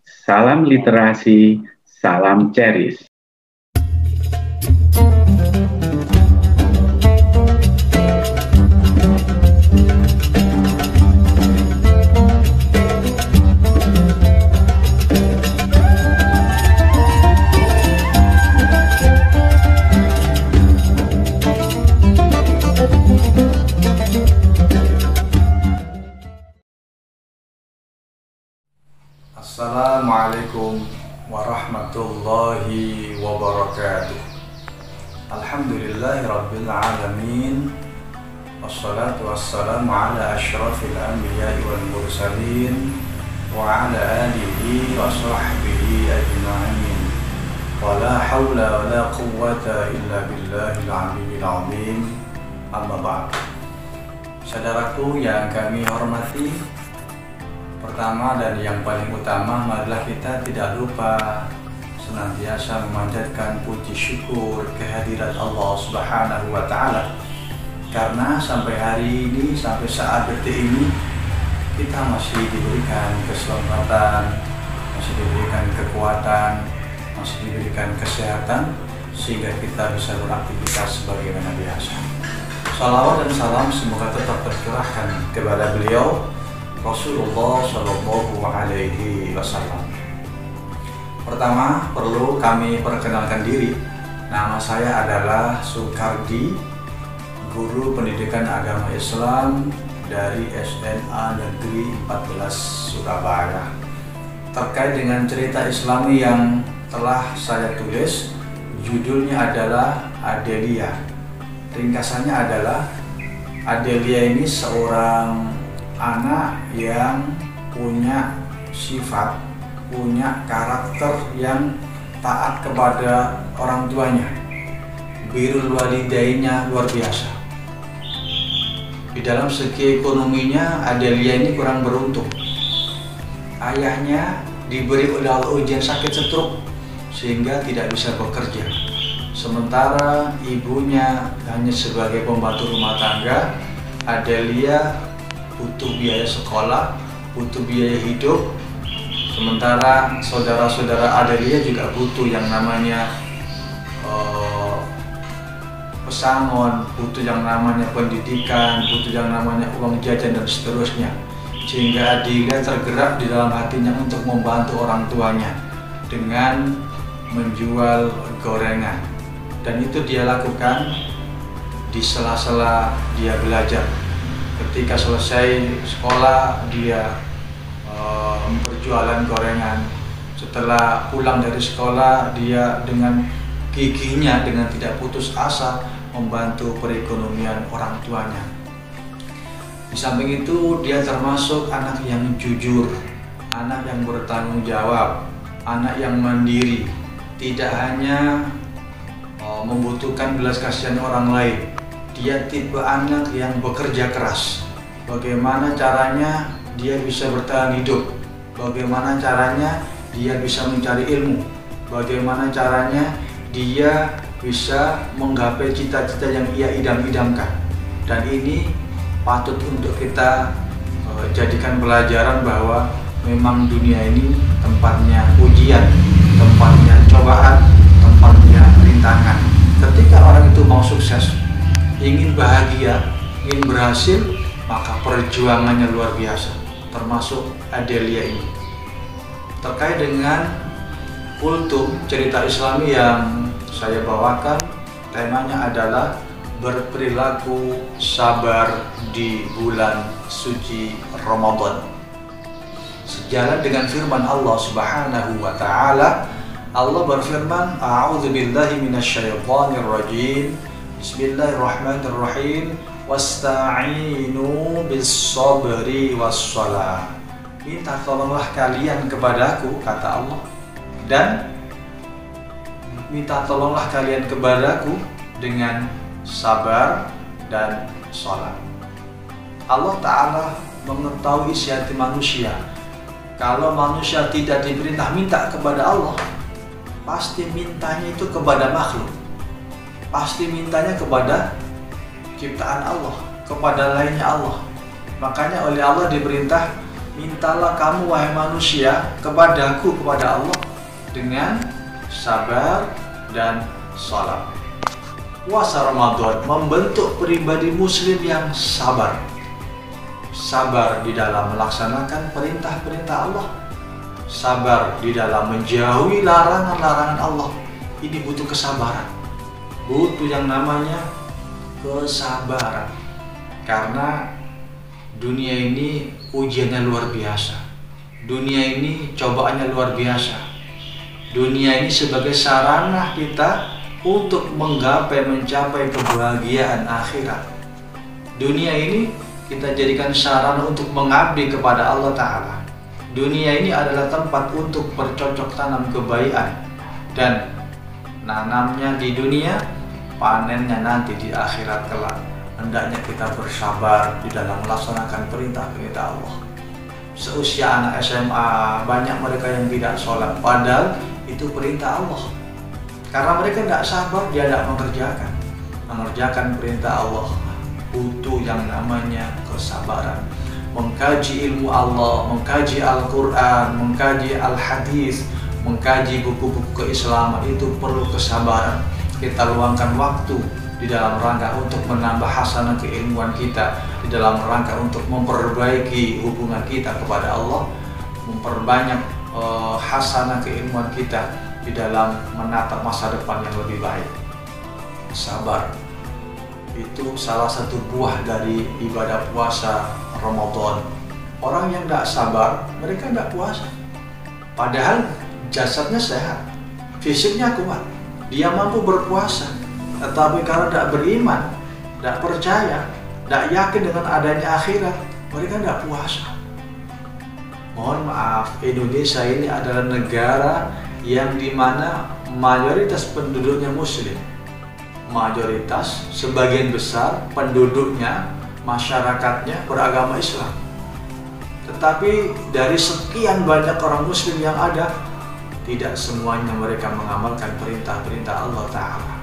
Salam literasi, salam Ceris. Assalamualaikum warahmatullahi wabarakatuh. Alhamdulillahirabbil alamin. Wassalatu wassalamu ala asyrafil anbiya'i wal mursalin wa ala alihi wa sahbihi ajma'in. Wala haula wala quwwata illa billahil aliyyil azim. Amma ba'd. Saudaraku yang kami hormati, pertama dan yang paling utama, marilah kita tidak lupa senantiasa memanjatkan puji syukur kehadirat Allah Subhanahu wa Ta'ala, karena sampai hari ini, sampai saat detik ini, kita masih diberikan keselamatan, masih diberikan kekuatan, masih diberikan kesehatan, sehingga kita bisa beraktivitas sebagaimana biasa. Salawat dan salam semoga tetap tercurahkan kepada beliau Rasulullah Shallallahu Alaihi Wasallam. Pertama, perlu kami perkenalkan diri. Nama saya adalah Sukardi, guru pendidikan agama Islam dari SMA Negeri 14 Surabaya. Terkait dengan cerita Islami yang telah saya tulis, judulnya adalah Adelia. Ringkasannya adalah, Adelia ini seorang anak yang punya sifat, punya karakter yang taat kepada orang tuanya. Birrul walidaynya luar biasa. Di dalam segi ekonominya, Adelia ini kurang beruntung. Ayahnya diberi oleh Allah ujian sakit stroke sehingga tidak bisa bekerja. Sementara ibunya hanya sebagai pembantu rumah tangga. Adelia butuh biaya sekolah, butuh biaya hidup. Sementara saudara-saudara Adelia juga butuh yang namanya pesangon, butuh yang namanya pendidikan, butuh yang namanya uang jajan dan seterusnya. Sehingga Adelia tergerak di dalam hatinya untuk membantu orang tuanya dengan menjual gorengan. Dan itu dia lakukan di sela-sela dia belajar. Ketika selesai sekolah, dia berjualan gorengan. Setelah pulang dari sekolah, dia dengan giginya, dengan tidak putus asa, membantu perekonomian orang tuanya. Di samping itu, dia termasuk anak yang jujur, anak yang bertanggung jawab, anak yang mandiri. Tidak hanya membutuhkan belas kasihan orang lain. Dia tipe anak yang bekerja keras. Bagaimana caranya dia bisa bertahan hidup? Bagaimana caranya dia bisa mencari ilmu? Bagaimana caranya dia bisa menggapai cita-cita yang ia idam-idamkan? Dan ini patut untuk kita jadikan pelajaran bahwa memang dunia ini tempatnya ujian, tempatnya cobaan, tempatnya rintangan. Ketika orang itu mau sukses, ingin bahagia, ingin berhasil, maka perjuangannya luar biasa, termasuk Adelia ini. Terkait dengan kultum cerita Islami yang saya bawakan, temanya adalah berperilaku sabar di bulan suci Ramadan. Sejalan dengan firman Allah Subhanahu wa Ta'ala, Allah berfirman, A'udzubillahi minasyaitonir rajim. Bismillahirrahmanirrahim. Wasta'inu bis-sabri was-shalah. Minta tolonglah kalian kepadaku, kata Allah, dan minta tolonglah kalian kepadaku dengan sabar dan sholat. Allah Ta'ala mengetahui isi hati manusia. Kalau manusia tidak diperintah minta kepada Allah, pasti mintanya itu kepada makhluk, pasti mintanya kepada ciptaan Allah, kepada lainnya Allah. Makanya oleh Allah diperintah mintalah kamu wahai manusia kepadaku, kepada Allah, dengan sabar dan salat. Puasa Ramadan membentuk pribadi muslim yang sabar. Sabar di dalam melaksanakan perintah-perintah Allah, sabar di dalam menjauhi larangan-larangan Allah. Ini butuh kesabaran, butuh yang namanya kesabaran. Karena dunia ini ujiannya luar biasa, dunia ini cobaannya luar biasa. Dunia ini sebagai sarana kita untuk mencapai kebahagiaan akhirat. Dunia ini kita jadikan sarana untuk mengabdi kepada Allah Ta'ala. Dunia ini adalah tempat untuk bercocok tanam kebaikan, dan nanamnya di dunia, panennya nanti di akhirat kelak. Hendaknya kita bersabar di dalam melaksanakan perintah-perintah Allah. Seusia anak SMA, banyak mereka yang tidak sholat, padahal itu perintah Allah. Karena mereka tidak sabar, dia tidak mengerjakan perintah Allah. Butuh yang namanya kesabaran. Mengkaji ilmu Allah, mengkaji Al-Quran, mengkaji Al-Hadis, mengkaji buku-buku keislaman itu perlu kesabaran. Kita luangkan waktu di dalam rangka untuk menambah hasanah keilmuan kita, di dalam rangka untuk memperbaiki hubungan kita kepada Allah, memperbanyak hasanah keilmuan kita di dalam menatap masa depan yang lebih baik. Sabar itu salah satu buah dari ibadah puasa Ramadan. Orang yang tidak sabar, mereka tidak puasa, padahal jasadnya sehat, fisiknya kuat, dia mampu berpuasa, tetapi karena tidak beriman, tidak percaya, tidak yakin dengan adanya akhirat, mereka tidak puasa. Mohon maaf, Indonesia ini adalah negara yang dimana mayoritas penduduknya muslim, mayoritas, sebagian besar penduduknya, masyarakatnya beragama Islam. Tetapi dari sekian banyak orang muslim yang ada, tidak semuanya mereka mengamalkan perintah-perintah Allah Ta'ala.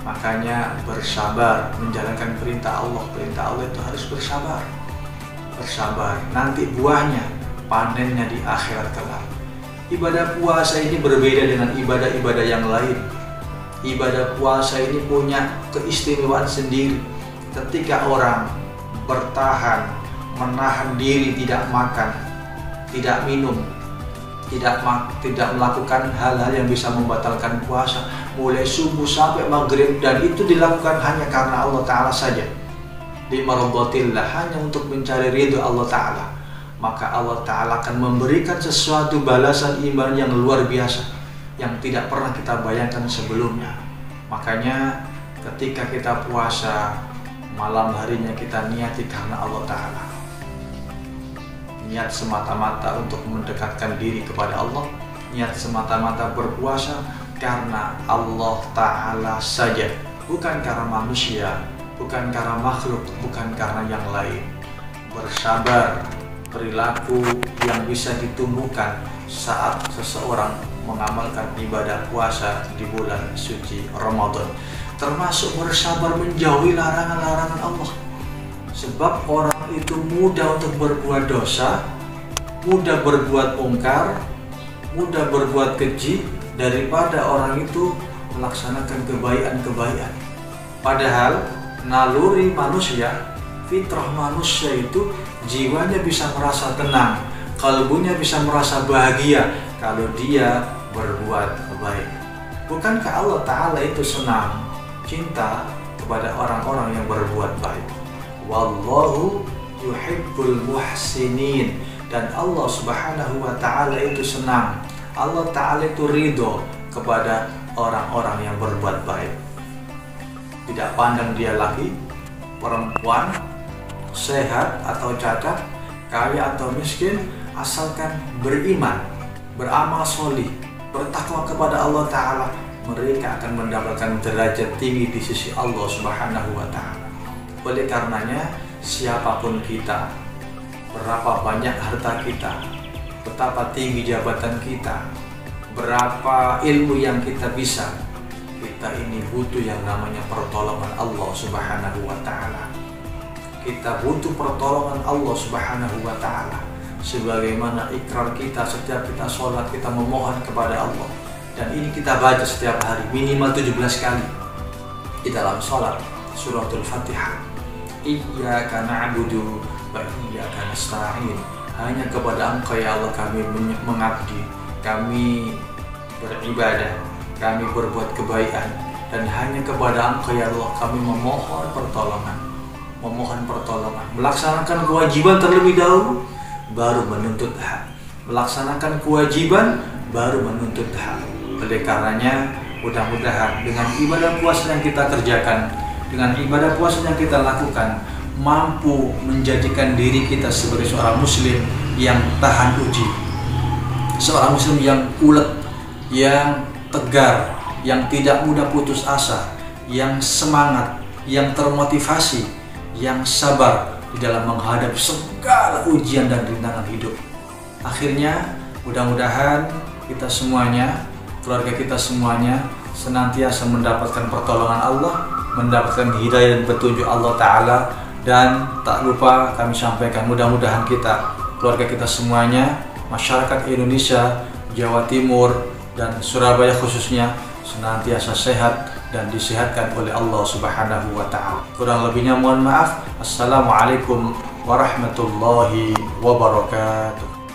Makanya bersabar menjalankan perintah Allah. Perintah Allah itu harus bersabar. Bersabar, nanti buahnya, panennya di akhirat kelak. Ibadah puasa ini berbeda dengan ibadah-ibadah yang lain. Ibadah puasa ini punya keistimewaan sendiri. Ketika orang bertahan, menahan diri, tidak makan, tidak minum, tidak melakukan hal-hal yang bisa membatalkan puasa, mulai subuh sampai maghrib, dan itu dilakukan hanya karena Allah Ta'ala saja, di maradatillah, hanya untuk mencari ridho Allah Ta'ala, maka Allah Ta'ala akan memberikan sesuatu balasan iman yang luar biasa yang tidak pernah kita bayangkan sebelumnya. Makanya ketika kita puasa, malam harinya kita niati karena Allah Ta'ala, niat semata-mata untuk mendekatkan diri kepada Allah, niat semata-mata berpuasa karena Allah Ta'ala saja, bukan karena manusia, bukan karena makhluk, bukan karena yang lain. Bersabar, perilaku yang bisa ditumbuhkan saat seseorang mengamalkan ibadah puasa di bulan suci Ramadan, termasuk bersabar menjauhi larangan-larangan Allah. Sebab orang itu mudah untuk berbuat dosa, mudah berbuat mungkar, mudah berbuat keji, daripada orang itu melaksanakan kebaikan-kebaikan. Padahal naluri manusia, fitrah manusia itu, jiwanya bisa merasa tenang, kalbunya bisa merasa bahagia kalau dia berbuat baik. Bukankah Allah Ta'ala itu senang, cinta kepada orang-orang yang berbuat baik? Wallahu yuhibbul muhsinin. Dan Allah Subhanahu wa Ta'ala itu senang, Allah Ta'ala itu ridho kepada orang-orang yang berbuat baik. Tidak pandang dia laki, perempuan, sehat atau cacat, kaya atau miskin, asalkan beriman, beramal solih, bertakwa kepada Allah Ta'ala, mereka akan mendapatkan derajat tinggi di sisi Allah Subhanahu wa Ta'ala. Oleh karenanya, siapapun kita, berapa banyak harta kita, betapa tinggi jabatan kita, berapa ilmu yang kita bisa, kita ini butuh yang namanya pertolongan Allah Subhanahu wa Ta'ala. Kita butuh pertolongan Allah Subhanahu wa Ta'ala. sebagaimana ikrar kita setiap kita sholat, kita memohon kepada Allah. Dan ini kita baca setiap hari minimal 17 kali di dalam sholat, suratul Fatihah. Iyyaka na'budu wa iyyaka nasta'in. Hanya kepada Engkau ya Allah kami mengabdi, kami beribadah, kami berbuat kebaikan, dan hanya kepada Engkau ya Allah kami memohon pertolongan. Melaksanakan kewajiban terlebih dahulu, baru menuntut hak. Melaksanakan kewajiban, baru menuntut hak. Oleh karenanya, mudah-mudahan dengan ibadah puasa yang kita kerjakan, dengan ibadah puasa yang kita lakukan, mampu menjadikan diri kita sebagai seorang muslim yang tahan uji, seorang muslim yang ulet, yang tegar, yang tidak mudah putus asa, yang semangat, yang termotivasi, yang sabar di dalam menghadapi segala ujian dan rintangan hidup. Akhirnya, mudah-mudahan kita semuanya, keluarga kita semuanya senantiasa mendapatkan pertolongan Allah, mendapatkan hidayah dan petunjuk Allah Ta'ala. Dan tak lupa kami sampaikan, mudah-mudahan kita, keluarga kita semuanya, masyarakat Indonesia, Jawa Timur, dan Surabaya khususnya senantiasa sehat dan disehatkan oleh Allah Subhanahu wa Ta'ala. Kurang lebihnya mohon maaf. Assalamualaikum warahmatullahi wabarakatuh.